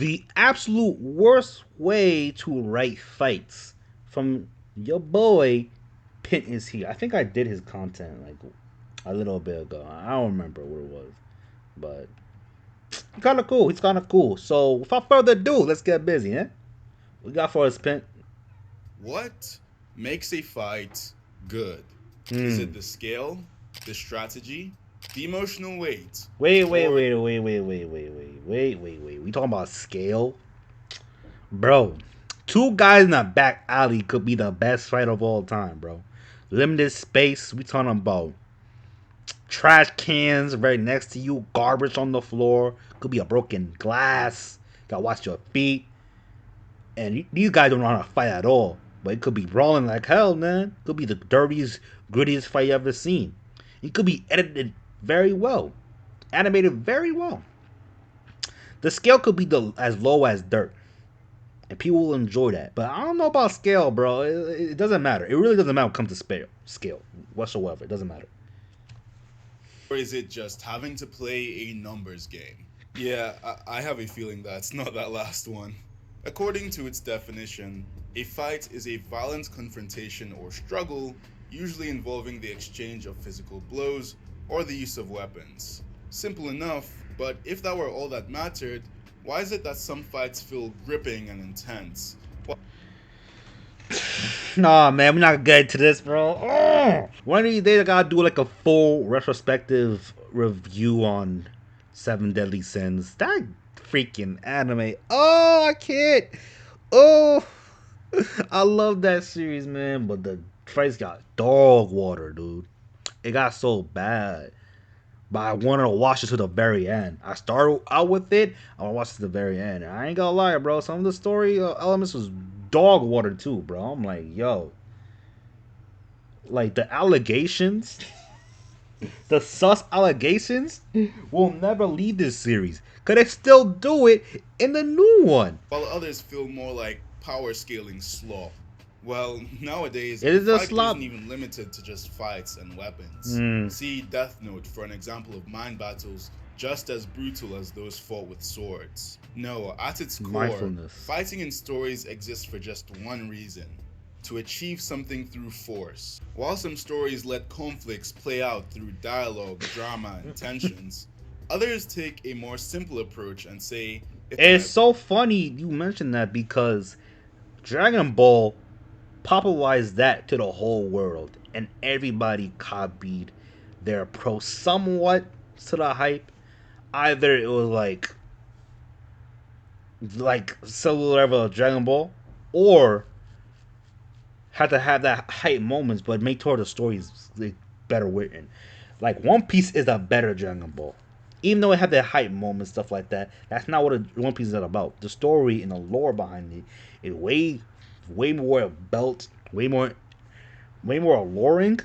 The absolute worst way to write fights from your boy Pint is here. I think I did his content like a little bit ago. I don't remember what it was, but kind of cool. He's kind of cool. So without further ado, let's get busy, eh? What we got for us, Pint? What makes a fight good? Is Hmm. it the scale, the strategy, the emotional weight, Wait, wait, or wait, wait, wait, wait, wait, wait, wait. We talking about scale, bro? Two guys in a back alley could be the best fight of all time, bro. Limited space. We talking about trash cans right next to you, garbage on the floor. Could be a broken glass. Gotta watch your feet. And these guys don't know how to fight at all. But it could be brawling like hell, man. Could be the dirtiest, grittiest fight you ever seen. It could be edited very well, animated very well. The scale could be as low as dirt, and people will enjoy that. But I don't know about scale, bro. It doesn't matter. It really doesn't matter when it comes to scale whatsoever. It doesn't matter. is it just having to play a numbers game? Yeah, I have a feeling that's not that last one. According to its definition, a fight is a violent confrontation or struggle, usually involving the exchange of physical blows or the use of weapons. Simple enough, but if that were all that mattered, why is it that some fights feel gripping and intense? Nah, man, we're not gonna get into this, bro. One of these days, I gotta do like a full retrospective review on Seven Deadly Sins. That freaking anime. Oh, I can't. Oh, I love that series, man. But the fights got dog water, dude. It got so bad. But I wanted to watch it to the very end. I started out with it. I want to watch it to the very end. And I ain't gonna lie, bro. Some of the story elements was dog water too, bro. I'm like, yo, like the allegations, the sus allegations, will never leave this series. Cause they still do it in the new one. While others feel more like power scaling slop. Well, nowadays, It a is a fight isn't slop. even limited to just fights and weapons. Mm, See Death Note for an example of mind battles just as brutal as those fought with swords. No, at its core, mindfulness. fighting in stories exists for just one reason: to achieve something through force. While some stories let conflicts play out through dialogue, drama, and tensions, others take a more simple approach and say, it's It's my so funny you mentioned that because Dragon Ball popularized that to the whole world, and everybody copied their approach somewhat to the hype. Either it was like solo level of Dragon Ball, or had to have that hype moments, but make sure the stories like better written. Like One Piece is a better Dragon Ball, even though it had that hype moments stuff like that. That's not what One Piece is about. The story and the lore behind it is way more belt, way more alluring.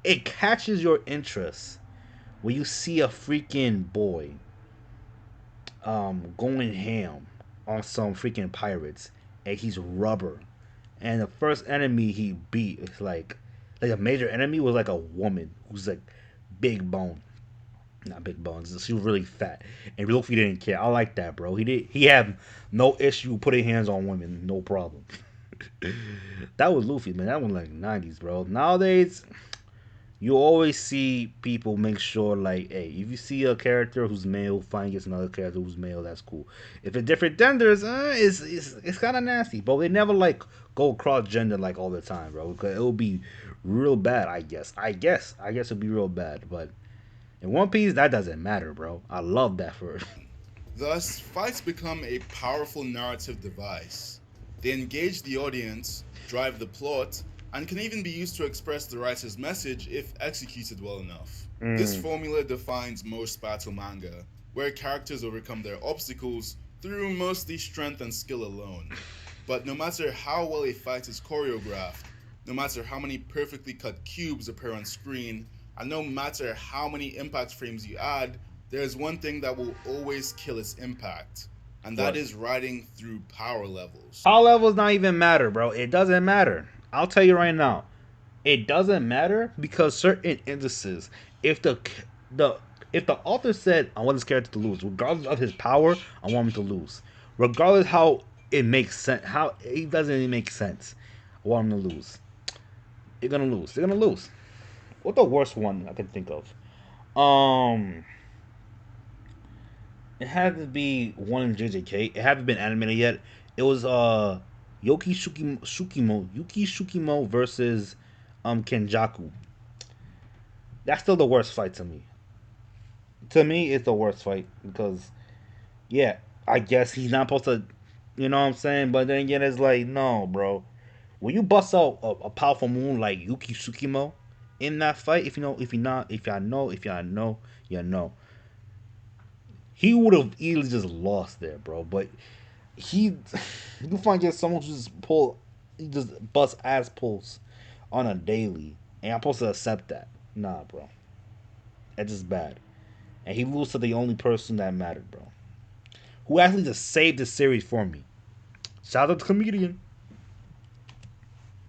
It catches your interest when you see a freaking boy going ham on some freaking pirates, and he's rubber. And the first enemy he beat is like a major enemy was like a woman who's like big bone, not big bones. She was really fat, and Luffy didn't care. I like that, bro. He had no issue putting hands on women, no problem. That was Luffy, man. That was like '90s, bro. Nowadays, you always see people make sure like, hey, if you see a character who's male fighting against another character who's male, that's cool. If it's different genders, it's kind of nasty, but they never like go cross gender like all the time, bro. Because it'll be real bad, I guess. I guess it'll be real bad. But in One Piece, that doesn't matter, bro. I love that for it. Thus, fights become a powerful narrative device. They engage the audience, drive the plot, and can even be used to express the writer's message if executed well enough. This Mm. formula defines most battle manga, where characters overcome their obstacles through mostly strength and skill alone. But no matter how well a fight is choreographed, no matter how many perfectly cut cubes appear on screen, and no matter how many impact frames you add, there is one thing that will always kill its impact, and that What? is riding through power levels. Power levels not even matter, bro. It doesn't matter. I'll tell you right now. It doesn't matter because certain instances, if the if the author said I want this character to lose, regardless of his power, I want him to lose. regardless how it makes sense, how it doesn't even make sense. I want them to lose. They're gonna lose. They're gonna lose. What's the worst one I can think of? Um, it had to be one in JJK. It hasn't been animated yet. It was Yuki Shukimo versus Kenjaku. That's still the worst fight to me. To me, it's the worst fight because yeah, I guess he's not supposed to, you know what I'm saying. But then again, it's like no, bro. When you bust out a powerful moon like Yuki Tsukimo in that fight, if you know, if you not, if y'all know, if y'all know, you know, he would have easily just lost there, bro. But he, you find just someone who just pull, he just bust ass pulls on a daily, and I'm supposed to accept that. Nah, bro, that's just bad. And he lose to the only person that mattered, bro. Who actually just saved the series for me. Shout out to comedian.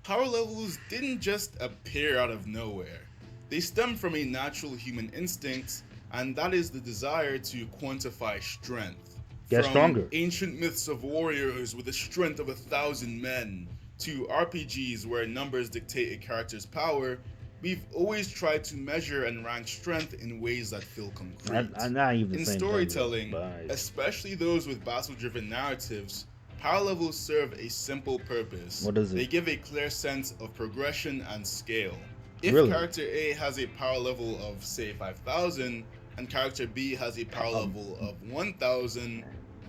Power levels didn't just appear out of nowhere. They stem from a natural human instinct, and that is the desire to quantify strength. Get From stronger. ancient myths of warriors with the strength of 1,000 men, to RPGs where numbers dictate a character's power, we've always tried to measure and rank strength in ways that feel I concrete. not even the In same thing, storytelling, but especially those with battle driven narratives, power levels serve a simple purpose. what is it? They give a clear sense of progression and scale. If Really? character A has a power level of, say, 5,000, and character B has a power level of 1,000,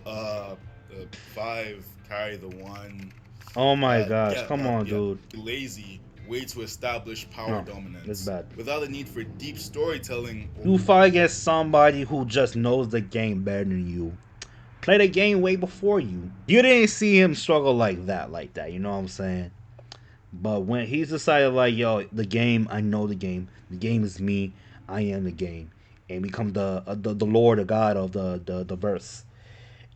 uh, 5 carry the 1. Oh my gosh! Come on, Yeah, dude. lazy way to establish power No, it's dominance bad. without the need for deep storytelling or You fight against somebody who just knows the game better than you. Play the game way before you. You didn't see him struggle like that, like that. You know what I'm saying? But when he's decided, like, yo, the game, I know the game. The game is me. I am the game, and become the Lord, the God of the verse.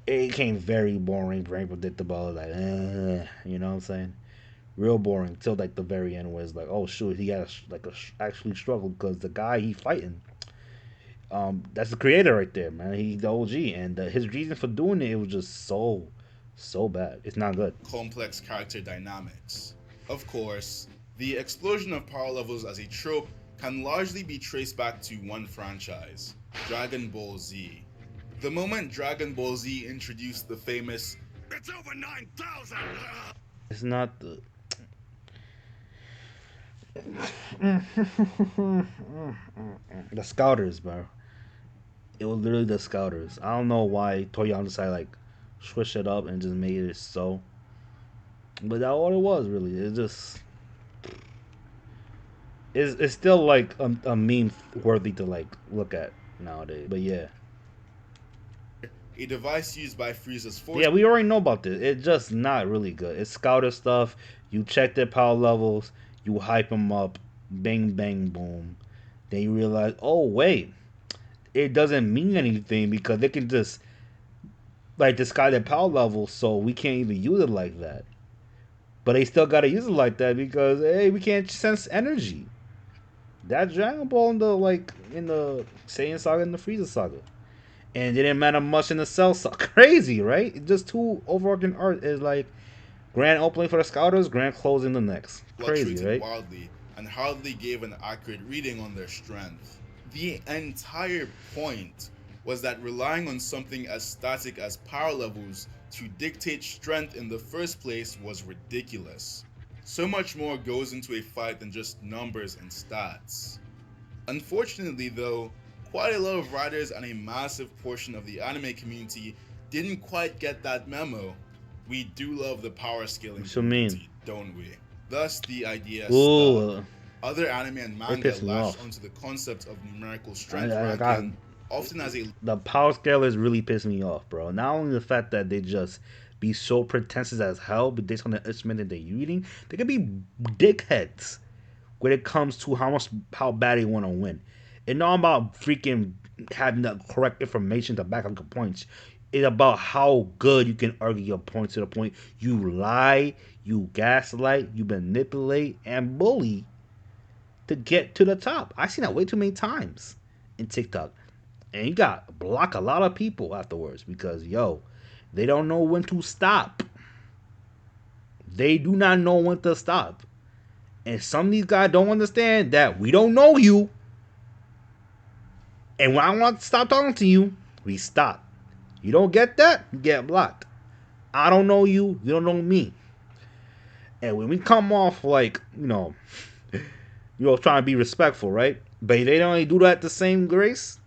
It became very boring, very predictable. Like, you know what I'm saying? Real boring till like the very end, where it's like, oh shoot, he got actually struggled because the guy he fighting, that's the creator right there, man. He's the OG, and his reason for doing it, it was just so bad. It's not good. complex character dynamics. Of course, the explosion of power levels as a trope can largely be traced back to one franchise, Dragon Ball Z. The moment Dragon Ball Z introduced the famous "It's over 9,000!" It's not the the Scouters, bro. It was literally the Scouters. I don't know why Toyama decided like switch it up and just made it so. But that's all it was really. It just it's still like a meme worthy to like look at nowadays. But yeah, a device used by Frieza's force yeah, we already know about this. It's just not really good. It's Scouter stuff. You check their power levels. You hype them up. Bang bang boom. Then you realize, oh wait, it doesn't mean anything because they can just like disguise their power levels, so we can't even use it like that. But they still gotta use it like that because hey, we can't sense energy. That Dragon Ball in the Saiyan saga and the Frieza saga. And it didn't matter much in the Cell saga. Crazy, right? Just two overarching art is like grand opening for the Scouters, grand closing the next. Crazy, fluctuated right? wildly and hardly gave an accurate reading on their strength. The entire point was that relying on something as static as power levels to dictate strength in the first place was ridiculous. So much more goes into a fight than just numbers and stats. Unfortunately, though, quite a lot of writers and a massive portion of the anime community didn't quite get that memo. We do love the power scaling What you mean? community, don't we? Thus, the idea stuck. Ooh, Other anime and it manga pissed me latched off. onto the concept of numerical strength I got ranking, often as a the power scalers really piss me off, bro. Not only the fact that they just be so pretentious as hell, but based on the instrument that they're using, they can be dickheads when it comes to how bad they want to win. It's not about freaking having the correct information to back up your points. It's about how good you can argue your points to the point you lie, you gaslight, you manipulate, and bully to get to the top. I've seen that way too many times in TikTok. And you got block a lot of people afterwards because yo, They don't know when to stop. They do not know when to stop. And some of these guys don't understand that we don't know you. And when I want to stop talking to you, we stop. You don't get that, you get blocked. I don't know you, you don't know me. And when we come off like, trying to be respectful, right? But they don't do that the same grace.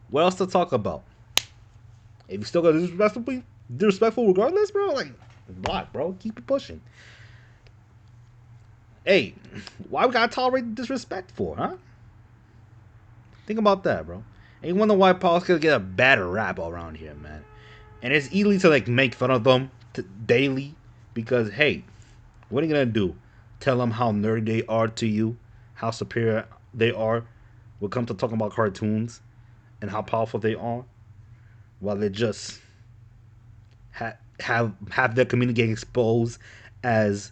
What else to talk about? If you still got disrespectful regardless, bro, like block, bro. Keep it pushing. Hey, why we gotta tolerate disrespect for, huh? Think about that, bro. And you wonder why politics get a bad rap around here, man. And it's easy to like make fun of them daily because hey, what are you gonna do? Tell them how nerdy they are to you, how superior they are. When it comes to talking about cartoons and how powerful they are, while they just have their community getting exposed as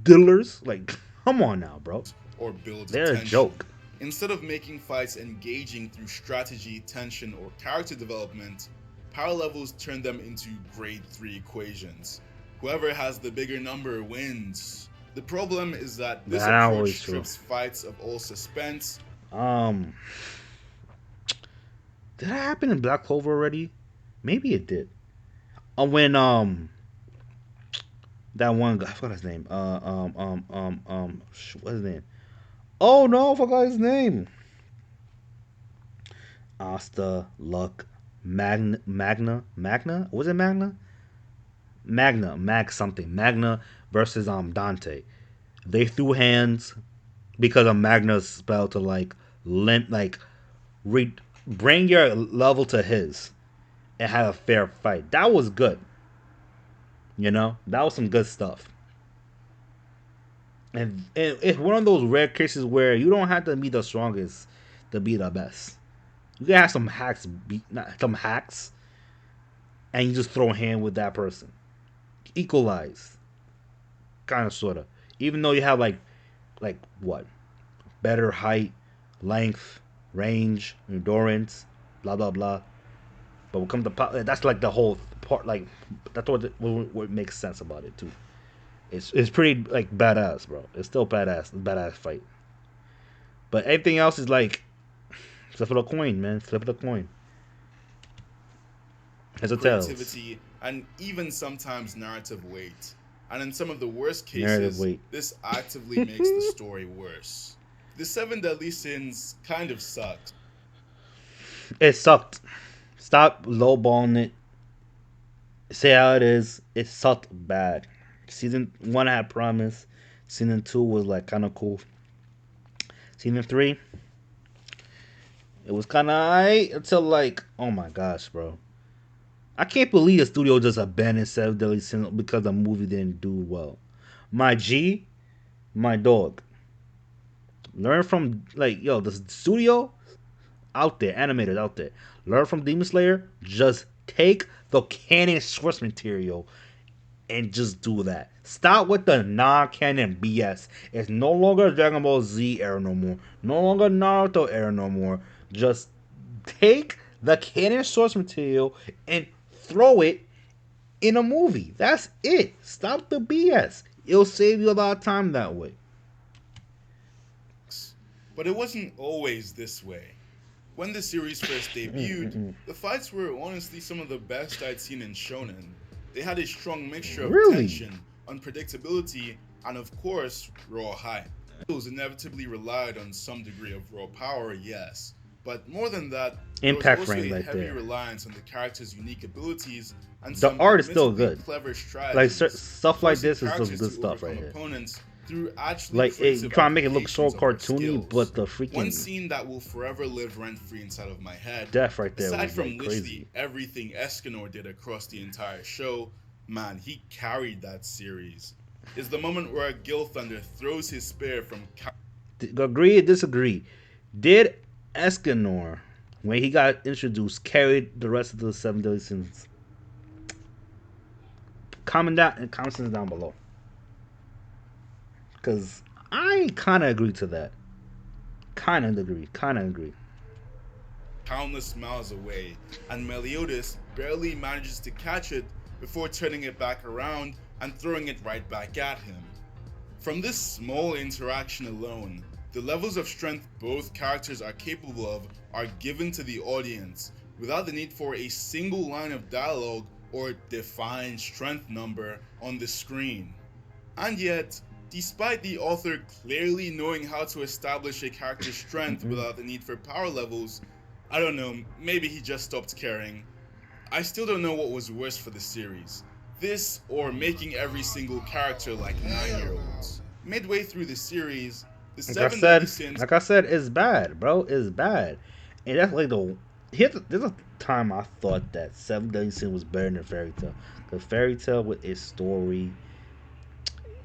diddlers. Like, come on now, bro. Or builds They're a tension. joke. Instead of making fights engaging through strategy, tension, or character development, power levels turn them into grade 3 equations. Whoever has the bigger number wins. The problem is that this Not approach always true. strips fights of all suspense. Um, did that happen in Black Clover already? Maybe it did. When that one guy, I forgot his name. What's his name? Oh no, I forgot his name. Asta, Luck, Magna. Was it Magna? Mag something. Magna versus Dante. They threw hands because of Magna's spell to re- bring your level to his and have a fair fight. That was good. That was some good stuff. And it's one of those rare cases where you don't have to be the strongest to be the best. You can have some hacks, some hacks, and you just throw a hand with that person. Equalize, kind of, sorta. Even though you have like what, better height, length, range, endurance, blah blah blah. But when it comes to that's like the whole part. Like that's what makes sense about it too. It's pretty like badass, bro. It's still badass, badass fight. But everything else is like flip of the coin, man. Flip of the coin. Heads or tails. Creativity, and even sometimes narrative weight. And in some of the worst Narrative cases, weight. this actively makes the story worse. The Seven Deadly Sins kind of sucked. It sucked. Stop lowballing it. Say how it is. It sucked bad. Season 1 had promise. Season 2 was like kind of cool. Season 3, it was kind of alright until like, oh my gosh, bro. I can't believe the studio just abandoned Seven Deadly Sins because the movie didn't do well. My G, my dog. Learn from the studio out there, animators out there. Learn from Demon Slayer. Just take the canon source material and just do that. Stop with the non-canon BS. It's no longer Dragon Ball Z era no more. No longer Naruto era no more. Just take the canon source material and throw it in a movie. That's it. Stop the BS. It'll save you a lot of time that way. But it wasn't always this way. When the series first debuted, the fights were honestly some of the best I'd seen in Shonen. They had a strong mixture of Really? tension, unpredictability, and of course, raw hype. Those inevitably relied on some degree of raw power, yes, but more than that, there was Impact also frame a right heavy there. reliance on the characters' unique abilities and The some art is still admittedly good. clever Like strategies, stuff like forcing this is some characters good to stuff right overcome here. opponents through actually Like creative trying to make it look so applications of their cartoony, skills. but the One freaking scene that will forever live rent-free inside of my head, death right there aside was from like literally crazy. everything Escanor did across the entire show, man, he carried that series, is the moment where Gil Thunder throws his spear from Agree or disagree? Did Escanor, when he got introduced, carry the rest of the Seven Deadly Sins? Comment down below, because I kind of agree to that. Kind of agree. countless miles away, and Meliodas barely manages to catch it before turning it back around and throwing it right back at him. From this small interaction alone, the levels of strength both characters are capable of are given to the audience without the need for a single line of dialogue or defined strength number on the screen. And yet, despite the author clearly knowing how to establish a character's strength without the need for power levels, I don't know, maybe he just stopped caring. I still don't know what was worse for the series. This or making every single character like 9-year-olds. Midway through the series, the Like I seven deadly said, sins. like I said, it's bad, bro. It's bad, and that's like there's a time I thought that Seven Deadly Sins was better than Fairy Tail, because Fairy Tail with its story,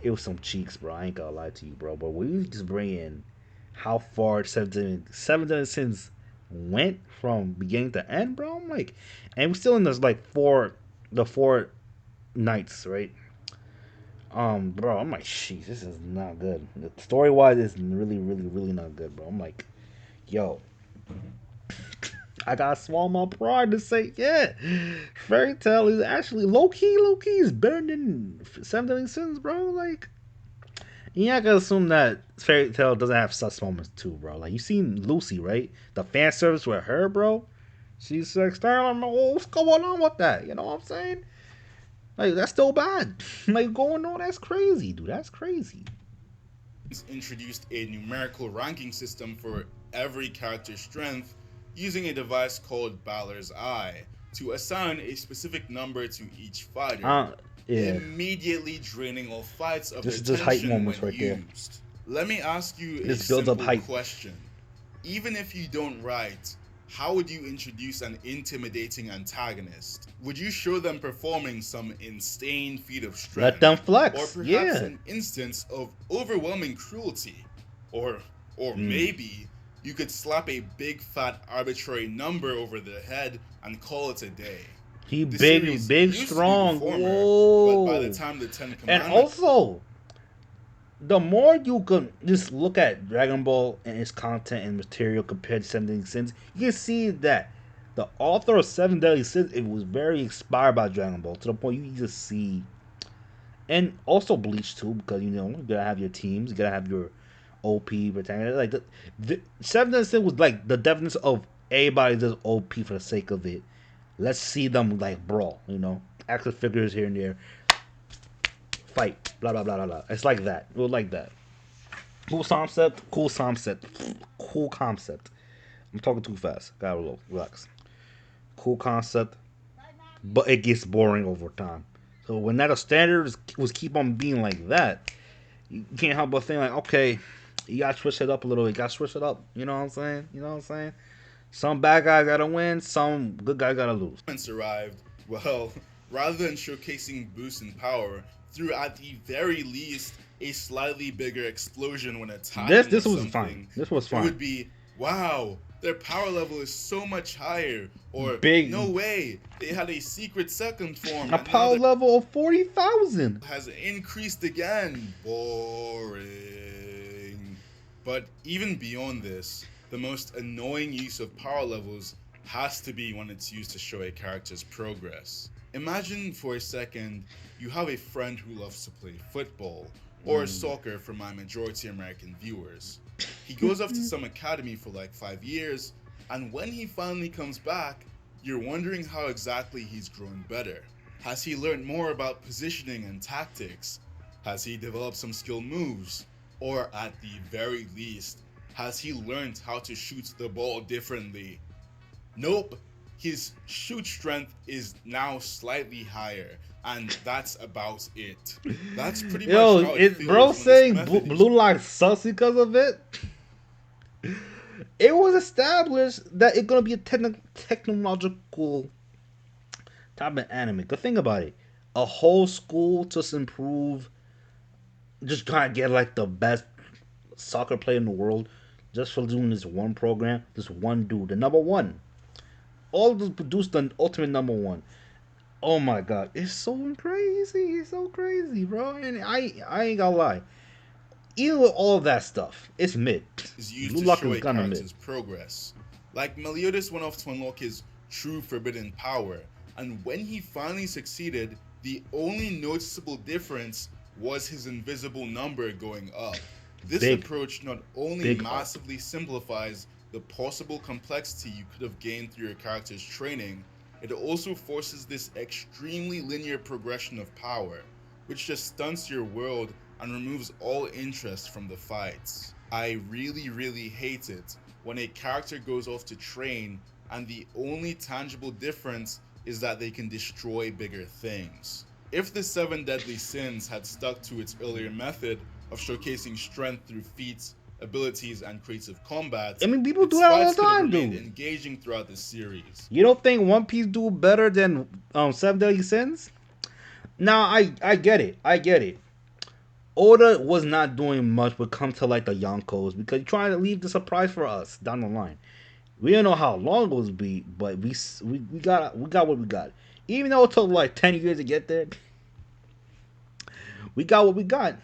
it was some cheeks, bro. I ain't gonna lie to you, bro. But when you just bring in how far Seven Deadly Sins went from beginning to end, bro, I'm like, and we're still in this like the four nights, right? Bro, I'm like, sheesh, this is not good. Story wise, it's really, really, really not good, bro. I'm like, yo, I gotta swallow my pride to say, yeah, Fairy Tail is actually low key is better than Seven Deadly Sins, bro. Like, you're not gonna assume that Fairy Tail doesn't have such moments too, bro. Like, you seen Lucy, right? The fan service with her, bro. She's like, what's going on with that? You know what I'm saying? Like, that's still bad. Like, going on, that's crazy, dude. That's crazy. Introduced a numerical ranking system for every character's strength using a device called Balor's Eye to assign a specific number to each fighter, Yeah. immediately draining all fights of This their is hype tension moments when right there. used. Let me ask you a This builds up simple hype. question. Even if you don't write, how would you introduce an intimidating antagonist? Would you show them performing some insane feat of strength? Let them flex. Or perhaps Yeah. an instance of overwhelming cruelty? Or maybe you could slap a big fat arbitrary number over their head and call it a day. He The big, series big, used to be the strong. former, Whoa. but by the time the Ten And Commandments also, the more you can just look at Dragon Ball and its content and material compared to Seven Deadly Sins, you can see that the author of Seven Deadly Sins, it was very inspired by Dragon Ball to the point you just see, and also Bleach too, because you know you gotta have your teams, you gotta have your OP protagonist. Like the Seven Deadly Sins was like the definition of everybody just OP for the sake of it. Let's see them like brawl, you know, action figures here and there, fight, blah blah blah blah blah. It's like that. It was like that. Cool concept. Cool concept. Cool concept. I'm talking too fast. Gotta relax. Cool concept, but it gets boring over time. So when that a standard was keep on being like that, you can't help but think like, okay, you gotta switch it up a little. You gotta switch it up. You know what I'm saying? You know what I'm saying? Some bad guys gotta win. Some good guys gotta lose. arrived, well, rather than showcasing boosts in power, through at the very least a slightly bigger explosion when attacking This was something, fine. This was it fine. would be, wow, their power level is so much higher, or Big. no way, they had a secret second form. A power level of 40,000 has increased again. Boring. But even beyond this, the most annoying use of power levels has to be when it's used to show a character's progress. Imagine for a second you have a friend who loves to play football or soccer for my majority American viewers. He goes off to some academy for like 5 years, and when he finally comes back, you're wondering how exactly he's grown better. Has he learned more about positioning and tactics? Has he developed some skill moves? Or at the very least, has he learned how to shoot the ball differently? Nope. His shoot strength is now slightly higher, and that's about it. That's pretty much how it feels bro when this saying method is Blue Lock sucks because of it. It was established that it's gonna be a technological type of anime. Good thing about it, a whole school just improve, just trying to get like the best soccer player in the world, just for doing this one program, this one dude, the number one. All of them produced the ultimate number one. Oh my god, it's so crazy. It's so crazy, bro. And I ain't gonna lie. Even with all of that stuff, it's mid. used Blue to Lock show is a kinda mid. character's progress. Like Meliodas went off to unlock his true forbidden power, and when he finally succeeded, the only noticeable difference was his invisible number going up. This Big, approach not only big up. massively simplifies the possible complexity you could have gained through your character's training, it also forces this extremely linear progression of power, which just stunts your world and removes all interest from the fights. I really hate it when a character goes off to train and the only tangible difference is that they can destroy bigger things. If the seven deadly sins had stuck to its earlier method of showcasing strength through feats, abilities, and creative combat, I mean, people do its that all fights the could have time, remained dude. engaging throughout the series. You don't think One Piece do better than Seven Deadly Sins? Now I get it. I get it. Oda was not doing much when it comes to like the Yonkos because he's trying to leave the surprise for us down the line. We don't know how long it will be, but we got what we got. Even though it took like 10 years to get there, we got what we got.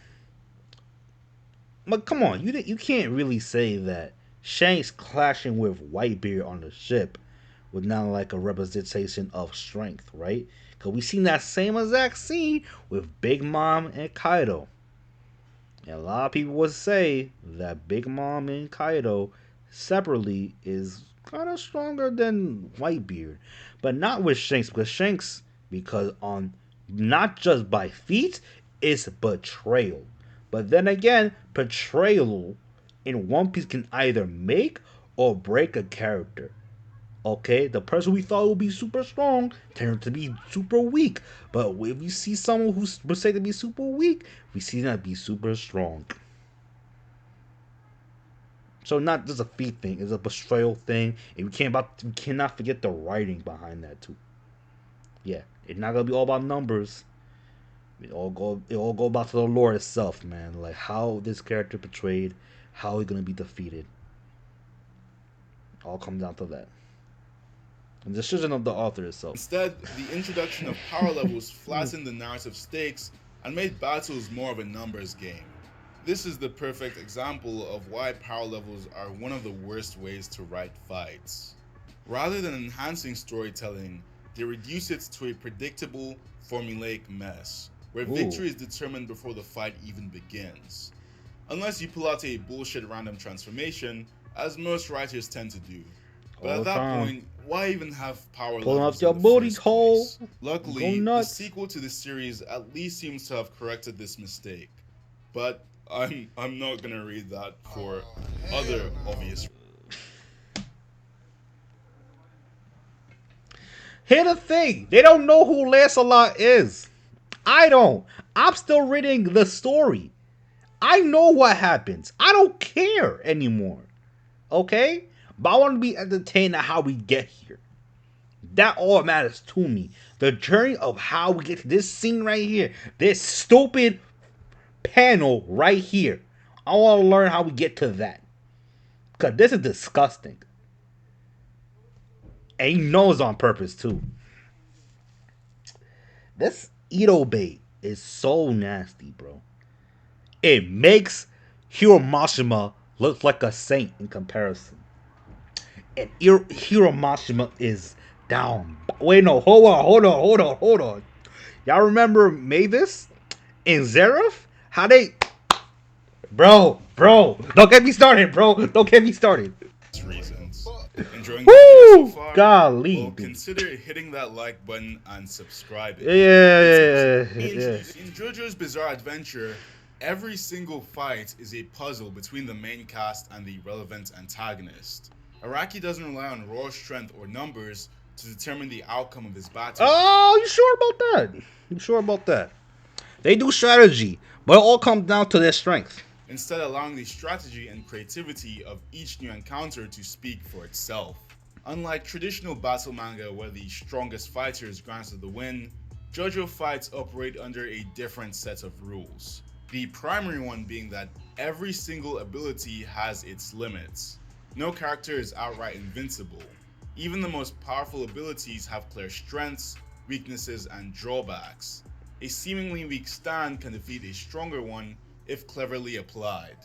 But come on, you can't really say that Shanks clashing with Whitebeard on the ship was not like a representation of strength, right? Because we seen that same exact scene with Big Mom and Kaido. And a lot of people would say that Big Mom and Kaido separately is kind of stronger than Whitebeard, but not with Shanks because on not just by feet, it's betrayal. But then again, betrayal in One Piece can either make or break a character. Okay, the person we thought would be super strong turned to be super weak. But if we see someone who's said to be super weak, we see them be super strong. So not just a feat thing, it's a betrayal thing, and we cannot forget the writing behind that too. Yeah, it's not gonna be all about numbers. It all go back to the lore itself, man. Like how this character portrayed, how he's gonna be defeated. All comes down to that. And the decision of the author itself. Instead, the introduction of power levels flattened the narrative stakes and made battles more of a numbers game. This is the perfect example of why power levels are one of the worst ways to write fights. Rather than enhancing storytelling, they reduce it to a predictable, formulaic mess, where Ooh, victory is determined before the fight even begins. Unless you pull out a bullshit random transformation, as most writers tend to do. But all at the that time. point, why even have power Pulling levels up in your the booty first hole. place? Go Luckily, the nuts. sequel to the series at least seems to have corrected this mistake. But I'm not gonna read that for other obvious. Here's the thing. They don't know who Lancelot is. I don't. I'm still reading the story. I know what happens. I don't care anymore. Okay? But I want to be entertained at how we get here. That all matters to me. The journey of how we get to this scene right here. This stupid panel right here. I want to learn how we get to that. Because this is disgusting. And he knows on purpose too. This Edo bait is so nasty, bro. It makes Hiromashima look like a saint in comparison. And Hiromashima is down. Wait, no, hold on. Y'all remember Mavis and Zeref? How they. Bro, don't get me started, bro. Don't get me started. Reasons. Enjoying the video so Woo! far? Golly, Well, dude. consider hitting that like button and subscribing. It's Yeah, easy. yeah. In JoJo's Bizarre Adventure, every single fight is a puzzle between the main cast and the relevant antagonist. Araki doesn't rely on raw strength or numbers to determine the outcome of his battles. Oh, you sure about that? You sure about that? They do strategy, but it all comes down to their strength. Instead allowing the strategy and creativity of each new encounter to speak for itself. Unlike traditional battle manga where the strongest fighter is granted the win, JoJo fights operate under a different set of rules. The primary one being that every single ability has its limits. No character is outright invincible. Even the most powerful abilities have clear strengths, weaknesses, and drawbacks. A seemingly weak stand can defeat a stronger one if cleverly applied.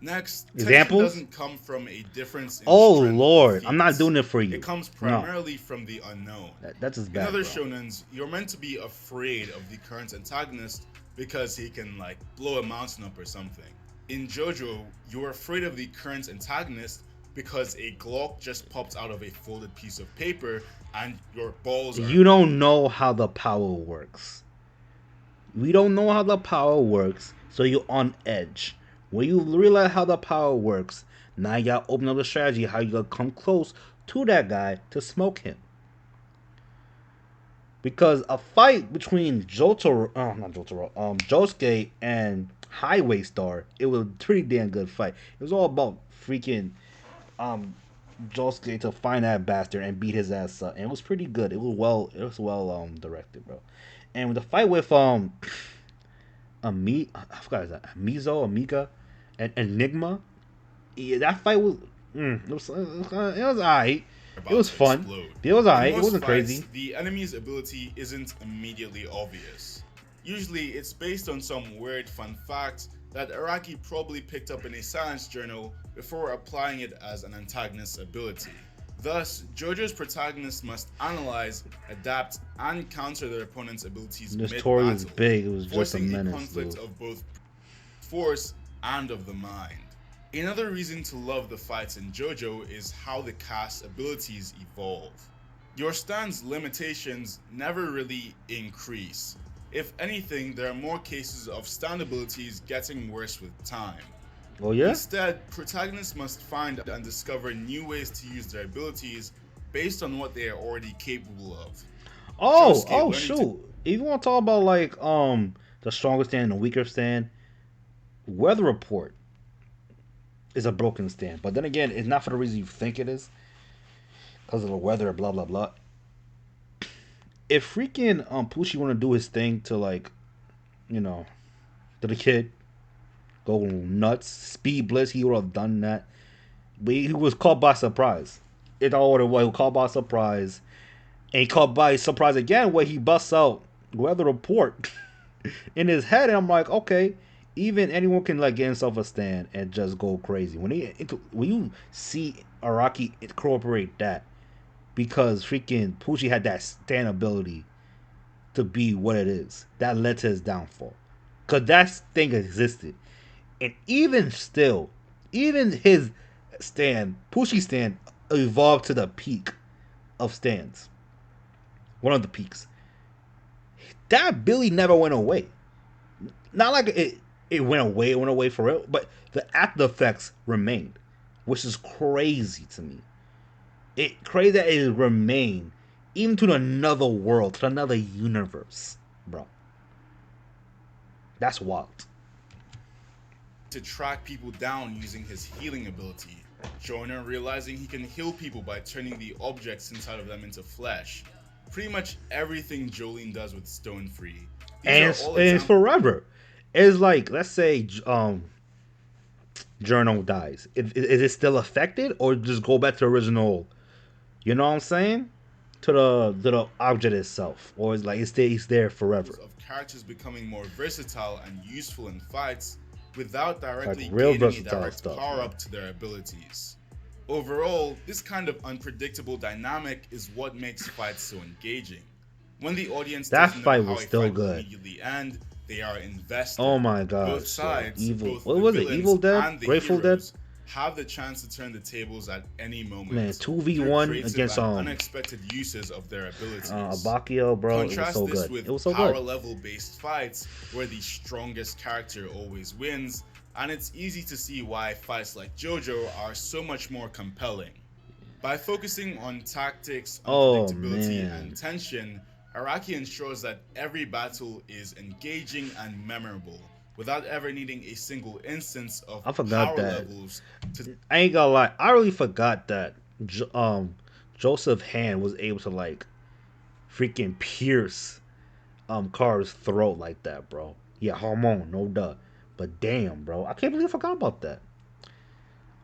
Next, tension Examples? doesn't come from a difference in Oh strength or Lord, I'm not feats. doing it for It you. comes No, primarily from the unknown. that's just In bad, other bro. shonens, you're meant to be afraid of the current antagonist because he can like blow a mountain up or something. In JoJo, you're afraid of the current antagonist because a Glock just popped out of a folded piece of paper and your balls are. You don't know how the power works. We don't know how the power works, so you're on edge. When you realize how the power works, now you gotta open up the strategy how you gonna come close to that guy to smoke him. Because a fight between not Jotaro, Josuke and Highway Star, it was a pretty damn good fight. It was all about freaking um Josuke to find that bastard and beat his ass up, and it was pretty good. It was well directed, bro. And the fight with I forgot his that Mizo, Amiga, and Enigma. Yeah, that fight was it was alright. It About was to fun. explode. It was In alright. It most wasn't fights, crazy. the enemy's ability isn't immediately obvious. Usually, it's based on some weird fun fact that Araki probably picked up in a science journal before applying it as an antagonist's ability. Thus, JoJo's protagonists must analyze, adapt, and counter their opponent's abilities This Tori was mid-battle, big. It was just a forcing a menace, conflict dude. of both force and of the mind. Another reason to love the fights in JoJo is how the cast's abilities evolve. Your stand's limitations never really increase. If anything, there are more cases of stand abilities getting worse with time. Oh yeah. Instead, protagonists must find and discover new ways to use their abilities based on what they are already capable of. Josuke Oh learning to shoot. If you want to talk about like the stronger stand and the weaker stand, Weather Report is a broken stand. But then again, it's not for the reason you think it is, because of the weather, blah blah blah. If freaking Pucci want to do his thing to like, you know, to the kid, go nuts, speed blitz, he would have done that. But he was caught by surprise. It's all what it was. He was caught by surprise. And he caught by surprise again where he busts out Weather Report in his head. And I'm like, okay, even anyone can like get himself a stand and just go crazy. When you see Araki incorporate that, because freaking Pucci had that stand ability to be what it is, that led to his downfall. Because that thing existed. And even still, even his stand, Pucci stand, evolved to the peak of stands. One of the peaks. That Billy never went away. Not like it went away for real, but the after effects remained, which is crazy to me. It crazy that it remained even to another world, to another universe, bro. That's wild. track people down using his healing ability. Shonen realizing he can heal people by turning the objects inside of them into flesh. Pretty much everything Jolene does with Stone Free. These And are it's, all and it's examples. forever. It's like, let's say Journal dies. Is it still affected, or just go back to the original? You know what I'm saying? To the object itself, or it's like it stays there forever. Of characters becoming more versatile and useful in fights without Like directly real gaining a versatile direct stuff, power man. up to their abilities. Overall, this kind of unpredictable dynamic is what makes fights so engaging. When the audience That doesn't know fight how was a still fight will good. immediately end, they are Oh invested. my Both gosh, yo, sides, evil. both What the was it? villains Evil Dead, and the Grateful Dead. heroes, have the chance to turn the tables at any Man, moment 2v1 creative against and unexpected uses of their abilities. Abakio, bro. It was Contrast so this good. with It was so power good. level based fights where the strongest character always wins, and it's easy to see why fights like JoJo are so much more compelling. By focusing on tactics, Oh unpredictability, and man, tension, Araki ensures that every battle is engaging and memorable, without ever needing a single instance of I forgot power that. levels to. I ain't gonna lie. I really forgot that Joseph Hand was able to like freaking pierce Car's throat like that, bro. Yeah, hormone, no duh. But damn, bro, I can't believe I forgot about that.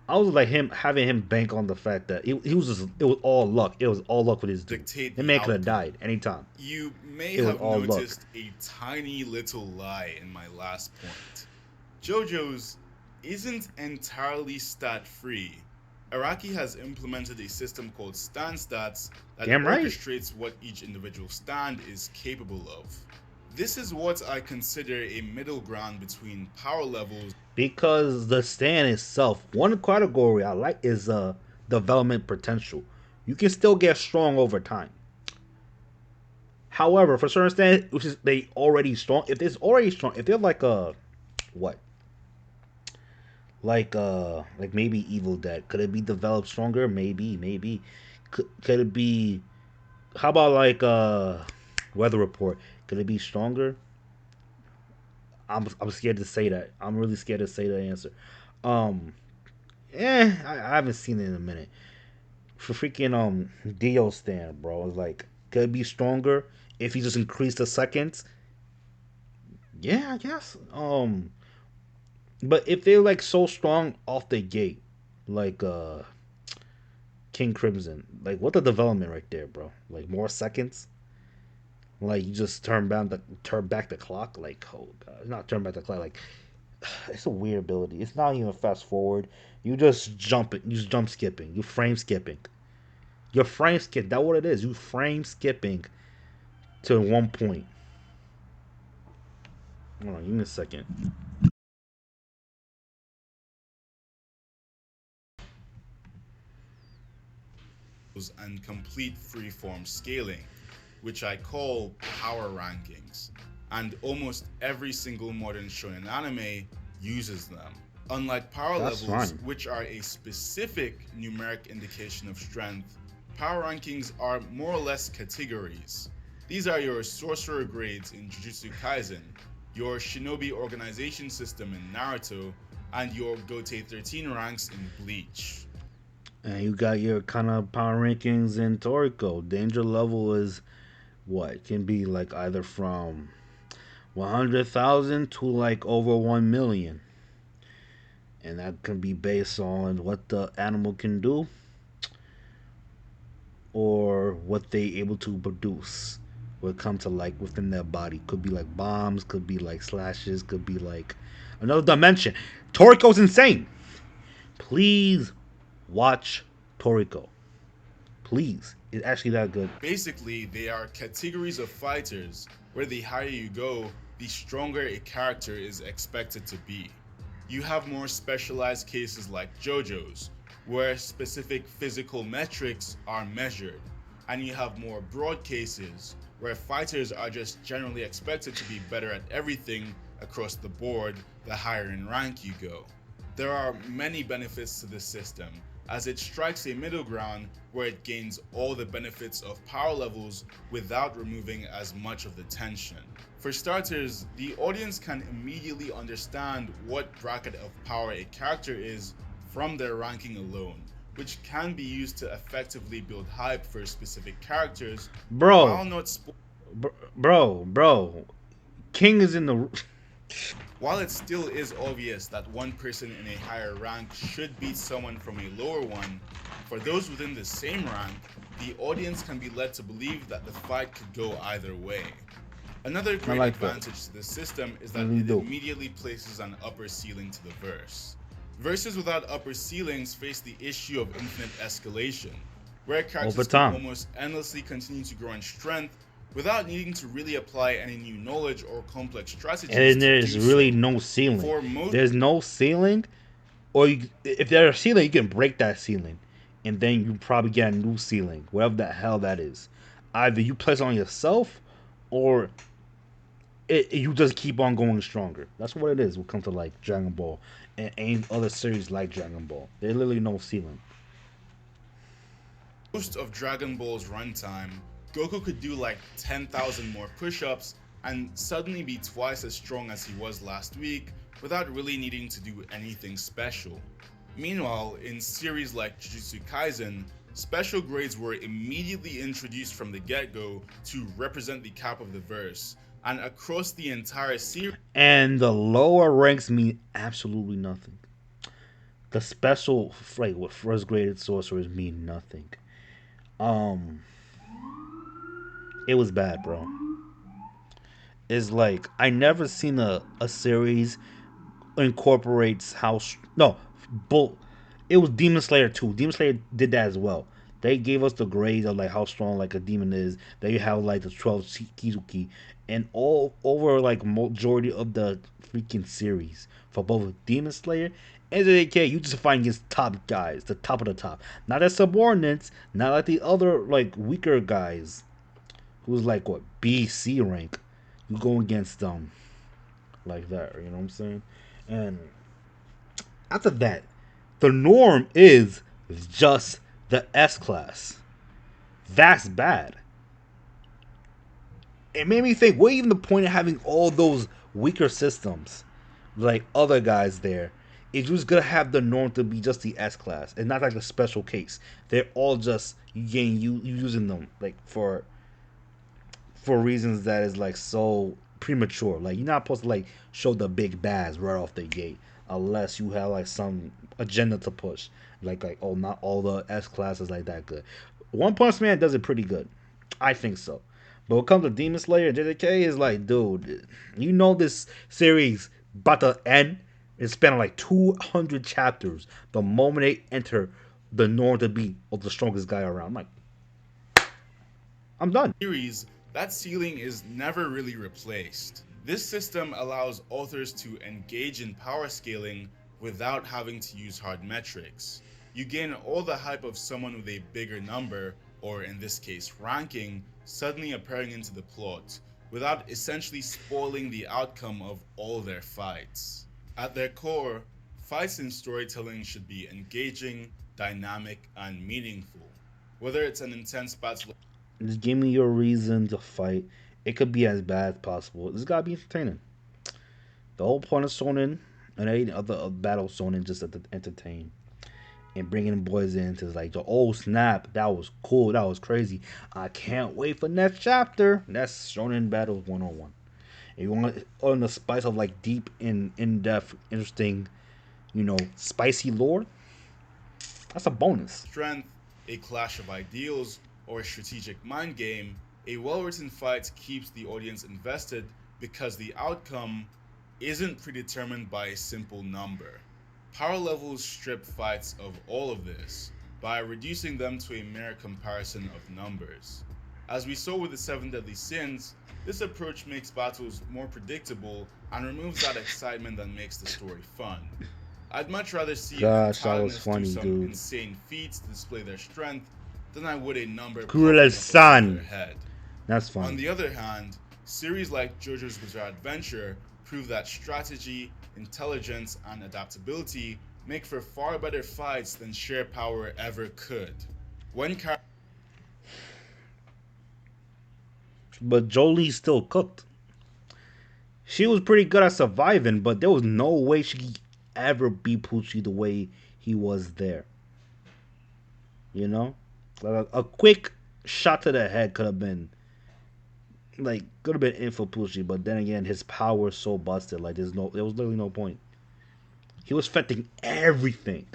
I was like him having him bank on the fact that he was just it was all luck. It was all luck with his dude. Dictate That the man could have outcome. died anytime. You may It was have all luck. noticed a tiny little lie in my last point. JoJo's isn't entirely stat free. Araki has implemented a system called stand stats that Damn right. orchestrates what each individual stand is capable of. This is what I consider a middle ground between power levels. Because the stand itself, one category I like is development potential. You can still get strong over time. However, for certain stand, which is they already strong, if it's already strong, if they're like a what, like maybe Evil Dead, could it be developed stronger? Maybe. Could it be? How about like Weather Report? Could it be stronger? I'm scared to say that. I'm really scared to say the answer. Um, I haven't seen it in a minute. For freaking Dio stand, bro, it's like could it be stronger if he just increased the seconds? Yeah, I guess. But if they're like so strong off the gate, like King Crimson, like what the development right there, bro? Like more seconds? Like you just turn back the clock? Like oh god, not turn back the clock. Like it's a weird ability. It's not even fast forward. You just jump it. You just jump skipping. You frame skipping. Your frame skip. That what it is. You frame skipping to one point. Hold on, give me a second. And complete freeform scaling, which I call power rankings. And almost every single modern shonen anime uses them. Unlike power That's levels, fine. which are a specific numeric indication of strength, power rankings are more or less categories. These are your sorcerer grades in Jujutsu Kaisen, your shinobi organization system in Naruto, and your Gote 13 ranks in Bleach. And you got your kind of power rankings in Toriko. Danger level is what can be like either from 100,000 to like over 1 million, and that can be based on what the animal can do or what they able to produce. What come to like within their body could be like bombs, could be like slashes, could be like another dimension. Toriko's insane. Please watch Toriko. Please, it's actually that good. Basically, they are categories of fighters where the higher you go, the stronger a character is expected to be. You have more specialized cases like JoJo's, where specific physical metrics are measured, and you have more broad cases where fighters are just generally expected to be better at everything across the board the higher in rank you go. There are many benefits to this system, as it strikes a middle ground where it gains all the benefits of power levels without removing as much of the tension. For starters, the audience can immediately understand what bracket of power a character is from their ranking alone, which can be used to effectively build hype for specific characters Bro, while not bro. King is in the. While it still is obvious that one person in a higher rank should beat someone from a lower one, for those within the same rank, the audience can be led to believe that the fight could go either way. Another I great like that. advantage to this system is I that really it do. immediately places an upper ceiling to the verse. Verses without upper ceilings face the issue of infinite escalation, where Over characters can time. almost endlessly continue to grow in strength without needing to really apply any new knowledge or complex strategies And to there's do really so. no ceiling. For most There's no ceiling, or if there's a ceiling, you can break that ceiling, and then you probably get a new ceiling, whatever the hell that is. Either you place it on yourself, or you just keep on going stronger. That's what it is when it comes to like Dragon Ball and any other series like Dragon Ball. There's literally no ceiling. of Dragon Ball's runtime, Goku could do like 10,000 more push ups and suddenly be twice as strong as he was last week without really needing to do anything special. Meanwhile, in series like Jujutsu Kaisen, special grades were immediately introduced from the get go to represent the cap of the verse, and across the entire series, And the lower ranks mean absolutely nothing. The special like with first graded sorcerers mean nothing. Um, it was bad, bro. It's like I never seen a series incorporates how no, bull. It was Demon Slayer too. Demon Slayer did that as well. They gave us the grades of like how strong like a demon is. They have like the 12 Kizuki, and all over like majority of the freaking series for both Demon Slayer and JJK, you just find against top guys, the top of the top, not as subordinates, not like the other like weaker guys who's like what BC rank. You go against them like that, you know what I'm saying? And after that, the norm is just the S class. That's bad. It made me think, what even the point of having all those weaker systems, like other guys there? If you're just gonna have the norm to be just the S class, and not like a special case. They're all just you using them like for reasons that is like so premature. Like you're not supposed to like show the big bads right off the gate unless you have like some agenda to push. Like oh, not all the S classes like that good. One Punch Man does it pretty good. I think so. But when it comes to Demon Slayer, JJK is like, dude, you know this series about to end. It's spent like 200 chapters the moment they enter the norm to be the strongest guy around. I'm like, I'm done. Series, that ceiling is never really replaced. This system allows authors to engage in power scaling without having to use hard metrics. You gain all the hype of someone with a bigger number, or in this case ranking, suddenly appearing into the plot, without essentially spoiling the outcome of all their fights. At their core, fights in storytelling should be engaging, dynamic, and meaningful. Whether it's an intense battle. Just give me your reason to fight. It could be as bad as possible. This gotta be entertaining. The whole point of Shonen and any other battle Shonen just to entertain and bringing boys into like the oh snap, that was cool, that was crazy. I can't wait for next chapter. That's Shonen Battles 101. If you want on the spice of like deep in depth, interesting, spicy lore, that's a bonus. Strength, a clash of ideals, or a strategic mind game, a well written fight keeps the audience invested because the outcome isn't predetermined by a simple number. Power levels strip fights of all of this by reducing them to a mere comparison of numbers. As we saw with the Seven Deadly Sins, this approach makes battles more predictable and removes that excitement that makes the story fun. I'd much rather see an antagonist do some insane feats to display their strength than I would a number popping up above their head. That's fun. On the other hand, series like JoJo's Bizarre Adventure prove that strategy, intelligence, and adaptability make for far better fights than sheer power ever could. But Jolie still cooked. She was pretty good at surviving, but there was no way she could ever be Poochie the way he was there. You know? Like a quick shot to the head could have been in for Poochie, but then again his power is so busted, like there was literally no point. He was affecting everything.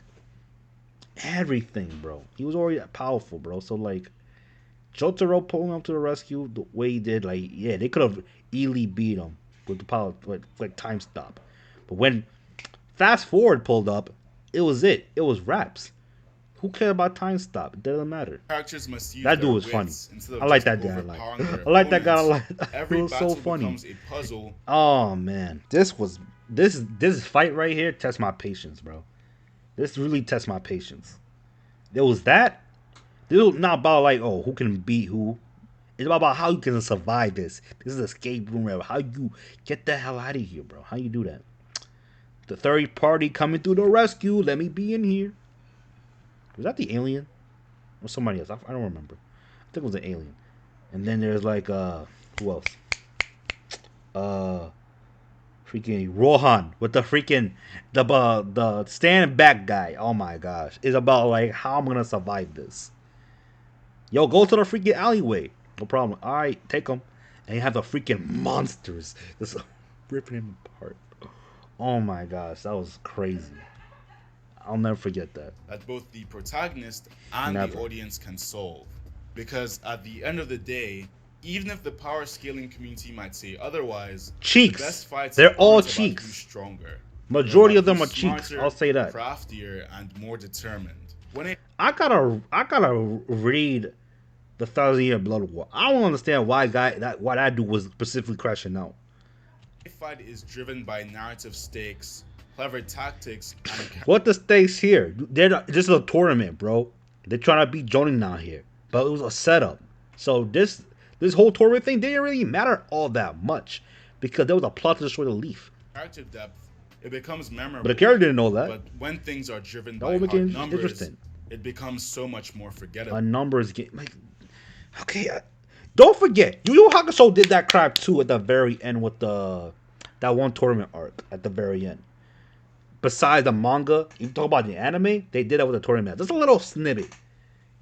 Everything, bro. He was already powerful, bro. So like Jotaro pulling him to the rescue the way he did, like, yeah, they could have easily beat him with the power, like time stop. But when Fast Forward pulled up, it was it. It was raps. Who cared about time stop? It doesn't matter. Characters must use that dude was funny. I like that guy. I like that guy a lot. It was so funny. A puzzle. Oh man, this fight right here tests my patience, bro. This really tests my patience. There was that. This was not about like, oh, who can beat who. It's about how you can survive this. This is escape room. How you get the hell out of here, bro? How you do that? The third party coming through the rescue. Let me be in here. Was that the alien? Or somebody else? I don't remember. I think it was an alien. And then there's like who else? Freaking Rohan with the freaking the stand back guy. Oh my gosh. It's about like how I'm gonna survive this. Yo, go to the freaking alleyway. No problem. Alright, take them. And you have the freaking monsters just ripping him apart. Oh my gosh, that was crazy. I'll never forget that. That both the protagonist and the audience can solve. Because at the end of the day, even if the power scaling community might say otherwise, cheeks. The best fights they're all aren't cheeks. About who's stronger. Majority of them Who's are cheeks. I'll smarter, say that. craftier, and more determined. I gotta read the Thousand Year Blood War. I don't understand why that dude was specifically crashing out. a fight is driven by narrative stakes, clever tactics, and What the stakes here? This is a tournament, bro. They're trying to beat Jonin now here, but it was a setup. So this whole tournament thing didn't really matter all that much because there was a plot to destroy the leaf. character depth, it becomes But the memorable. character didn't know that. But when things are driven That by would make hard it numbers, interesting. it becomes so much more A forgettable. numbers game, like okay. Don't forget, Yu Yu Hakusho did that crap too at the very end with that one tournament arc at the very end. Besides the manga, you talk about the anime, they did that with the tournament. Just a little snippet.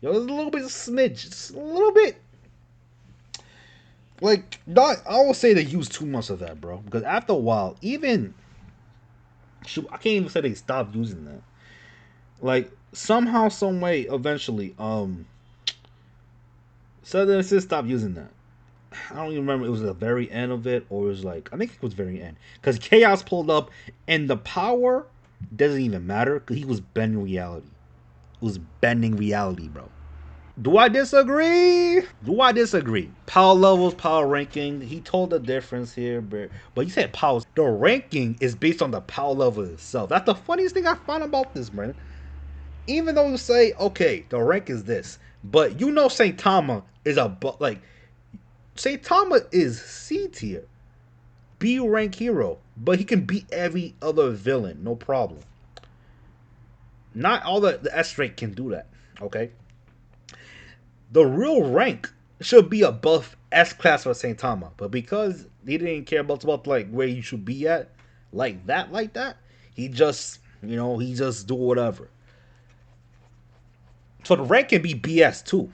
Yo, there's a little bit of smidge, just a little bit. Like, not. I will say they use too much of that, bro. Because after a while, even shoot, I can't even say they stopped using that. Like somehow, some way, eventually, Southern Sis stopped using that. I don't even remember. It was the very end of it, or it was like I think it was very end because Chaos pulled up, and the power doesn't even matter because he was bending reality. It was bending reality, bro. Do I disagree? Do I disagree? Power levels, power ranking. He told the difference here, but he said power. The ranking is based on the power level itself. That's the funniest thing I found about this, man. Even though you say, okay, the rank is this, but you know Saint Tama is like Saint Tama is C tier, B rank hero, but he can beat every other villain, no problem. Not all the S rank can do that. Okay, the real rank should be above S class for Saint Tama, but because he didn't care about like where you should be at, like that, he just he just do whatever. So the rank can be BS too.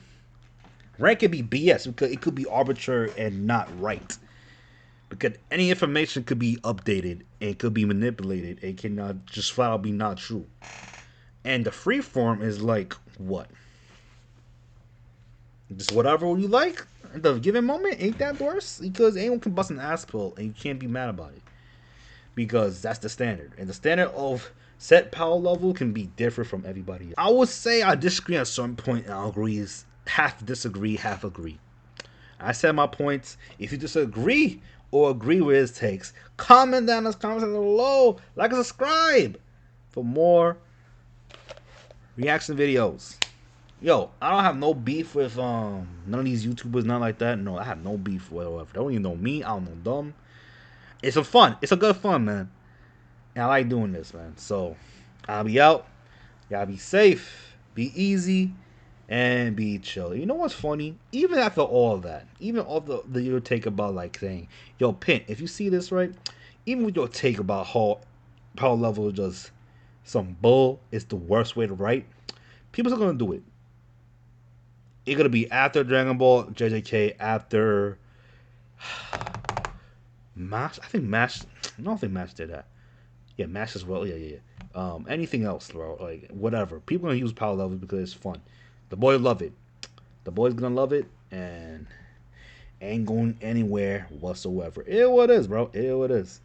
Rank can be BS because it could be arbitrary and not right. Because any information could be updated and could be manipulated. It cannot just flat out be not true. And the free form is like what? Just whatever you like at the given moment. Ain't that worse? Because anyone can bust an ass pull and you can't be mad about it. Because that's the standard. And the standard of set power level can be different from everybody else. I would say I disagree at some point and I agree is half disagree, half agree. I said my points. If you disagree or agree with his takes, comment down in the comments below. Like and subscribe for more reaction videos. Yo, I don't have no beef with none of these YouTubers, nothing like that. No, I have no beef whatsoever. They don't even know me. I don't know them. It's a fun. It's a good fun, man. And I like doing this, man. So I'll be out. Y'all be safe. Be easy. And be chill. You know what's funny? Even after all that, even all the your take about like saying, yo, Pint, if you see this right, even with your take about how power level is just some bull, it's the worst way to write, people are gonna do it. It's gonna be after Dragon Ball, JJK, after Mash. I think Mash. I don't think Mash did that. Yeah, Mash as well. Yeah. Anything else, bro? Like whatever. People are gonna use power levels because it's fun. The boy love it. The boy's gonna love it and ain't going anywhere whatsoever. It what it is, bro. It what it is.